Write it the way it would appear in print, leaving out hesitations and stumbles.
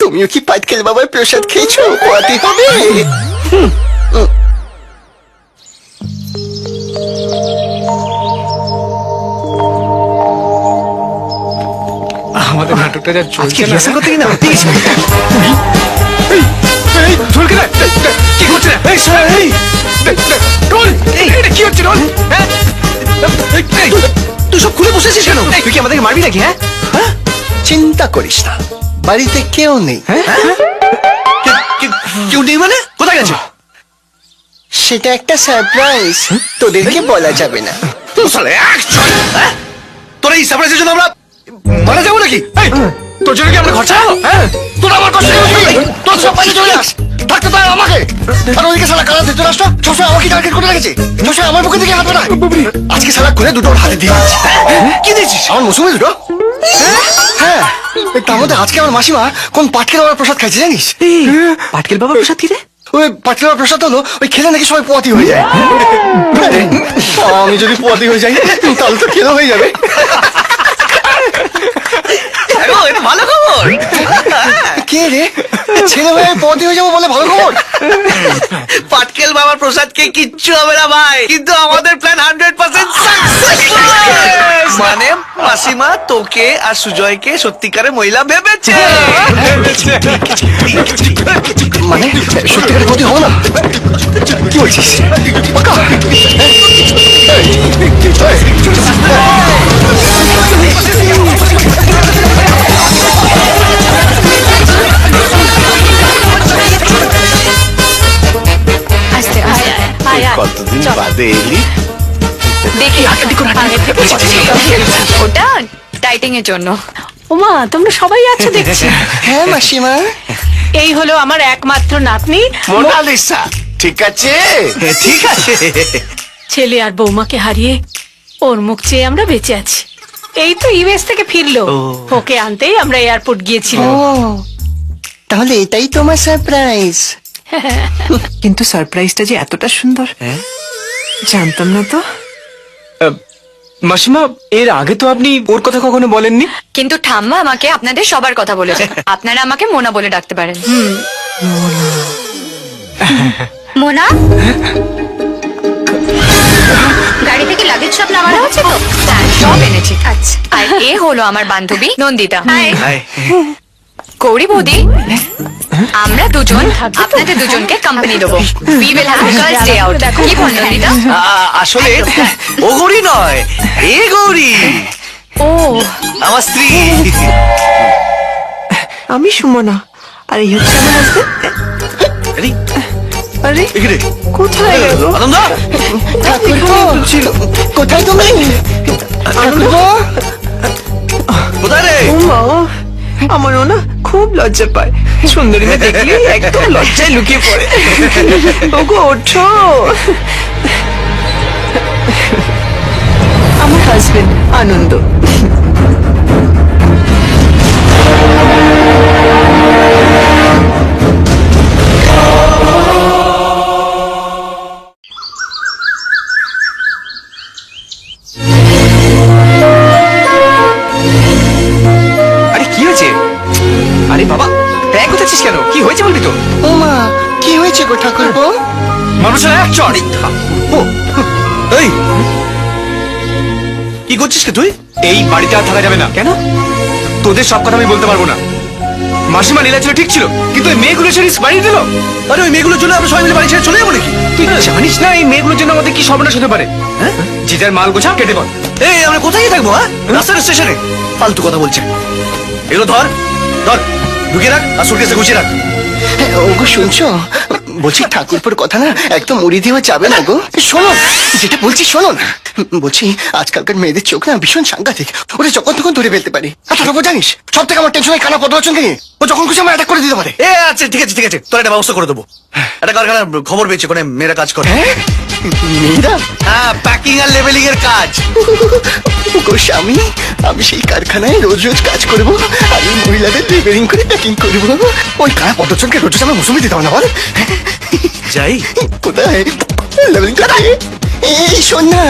তুমিও কি পাটকেল বাবার প্রসাদ খেয়েছো? পোয়াতে হবে। আমাদের নাটকটা যা চলছে না, রিহার্সাল করতে গিয়ে না ঠিক আছে। এই ঝুলকে না, কি করছে না? এই শালা, এই রোল, এটা কি হচ্ছে রোল? হ্যাঁ, এই, তুই সব খুলে বসেছিস কেন? তুই কি আমাদেরকে মারবি নাকি? হ্যাঁ, চিন্তা করিস না, বাড়িতে কেউ নেই। কেউ নেই মানে? কোথায় গেছে? সেটা একটা সারপ্রাইজ, তোদেরকে বলা যাবে না। তোরা এই সারপ্রাইজের জন্য আমরা মারা যাবো নাকি? এই, তোর জন্য কি আমরা খরচা হবো? হ্যাঁ, তোরা আমার কষ্ট তোর সব বাইরে চলে যাস, থাকতে পারে আমাকে। আর ওইদিকে শালা কারা ধৃতরাষ্ট্র সবসময় আমাকে টার্গেট করে রেখেছে, সবসময় আমার বুকে দিকে হাত বাড়ায়। আজকে শালা করে দুটো ওর হাতে দিয়ে দিচ্ছি। কি দিয়েছিস? আমার মৌসুমি দুটো। হ্যাঁ, তার মধ্যে আজকে আমার মাসিমা কোন পাটকেল বাবার প্রসাদ খাইছে জানিস? পাটকেল বাবার প্রসাদ কি রে? ওই পাটকেল বাবার প্রসাদ হলো ওই খেলে নাকি সবাই পোয়াতি হয়ে যায়। আমি যদি পোয়াতি হয়ে যাই তাহলে তো খেলে হয়ে যাবে। এটা ভালো খবর। কে রে, ছেলে হয়ে পোয়াতি হয়ে যাবো বলে ভালো খবর? পাটকেল বাবার প্রসাদ কে কিচ্ছু হবে না ভাই, কিন্তু আমাদের প্ল্যান 100% সাকসেসফুল। মানে মাসিমা তোকে আর সুজয়কে সত্যিকারের মহিলা ভেবেছে। মানে সত্যিকারের ক্ষতি হবো না? কি বলছিস? পাকা? কতদিন বাদে এলি? দেখি ওটা ডাইটিং এর জন্য। ওমা, তোমরা সবাই আছো দেখছি। হ্যাঁ মাসিমা। এই হলো আমার একমাত্র নাতনি। মোনালিসা ঠিক আছে? ঠিক আছে। ছেলে আর বৌমাকে হারিয়ে ওর মুখ চেয়ে আমরা বেঁচে আছি। এই তো ইউএস থেকে ফিরলো, ওকে আনতেই আমরা এয়ারপোর্ট ও, গিয়েছিলাম। তাহলে এটাই তোমার সারপ্রাইজ? কিন্তু সারপ্রাইজটা যে এতটা সুন্দর জানতাম না তো। মাসিমা, এর আগে তো আপনি ওর কথা কখনো বলেননি। কিন্তু ঠাম্মা আমাকে আপনাদের সবার কথা বলেছে। আপনারা আমাকে মোনা বলে ডাকতে পারেন। মোনা, গাড়ি থেকে লাগেজ সব নামানো আছে তো? হ্যাঁ, সব এনেছি। আচ্ছা, আর এ হলো আমার বান্ধবী নন্দিতা। হাই গৌরী বৌদি, আমরা দুজন আপনাদের দুজনকে কোম্পানি দেবো। We will have girls day out. কি বল নন্দিতা? আসলে ও গৌরী নয়, এ গৌরী ও আমার স্ত্রী। আমি সুমনা, আর এই হচ্ছে আমার হাজবেন্ড। আরে, আরে এখানে কোথায় গেল? আনন্দ, ঠাকুরপো, কোথায় তুমি? ঠাকুরপো, কোথায় রে? ও মা, আমারও না খুব লজ্জা পায়। সুন্দরী মেয়ে দেখলে একদম লজ্জায় লুকিয়ে পড়ে। ওগো ওঠো। আমার হাজবেন্ড আনন্দ। আরে কি হয়েছে? আরে বাবা, ব্যাগ কোথাচ্ছিস কেন? কি হয়েছে বলবি তো? ও মা, কি হয়েছে গো ঠাকুরপো? মানুষের এক চড়। এই কি করছিস কে তুই? এই বাড়িতে আর থাকা যাবে না। কেন? তোদের সব কথা আমি বলতে পারবো না। মাসিমা লীলা ছিল ঠিক ছিল, কিন্তু এই মেয়েগুলো ছেড়ে বাড়ি দিল। আরে ওই মেয়েগুলোর জন্য আমরা সবাই মিলে বাড়ি ছেড়ে চলে যাবো নাকি? তুই জানিস না এই মেয়েগুলোর জন্য আমাদের কি সর্বনাশ হতে পারে? হ্যাঁ? যে যার মাল গোছা কেটে বল। এই আমরা কোথায় গিয়ে থাকবো? হ্যাঁ, রাস্তার স্টেশনে ফালতু কথা বলছে। এগুলো ধর ধর, ঢুকিয়ে রাখ আর সুটকেসে গুছিয়ে রাখ। ওগো শুনছো? বলছি ঠাকুরপুর কথা না একদম উড়িয়ে দেওয়া যাবে না গো। শোনো, যেটা বলছি শোনো না। বলছি আজকালকার মেয়েদের চোখ না ভীষণ সাংঘাতিক, ওরা যখন তখন ধরে ফেলতে পারে। আর ঠাকুরপো জানিস, সব থেকে আমার টেনশন হয় কানা পদলোচনকে নিয়ে। ও যখন খুশি আমার অ্যাটাক করে দিতে পারে। এ আচ্ছা ঠিক আছে ঠিক আছে, তোর একটা ব্যবস্থা করে দেবো। একটা কারখানার খবর পেয়েছে, ওখানে মেয়েরা কাজ করে। হ্যাঁ, মেয়েরা? হ্যাঁ, প্যাকিং আর লেবেলিং এর কাজ। ওগো স্বামী, আমি সেই কারখানায় রোজ রোজ কাজ করবো আর এই মহিলাদের লেবেলিং করে প্যাকিং করবো। ওই কানা পদলোচনকে রোজ রোজ আমার মৌসুমি দিতে হবে না বল? যাই। কোথায় লেবেলিং করে? এই শোন না,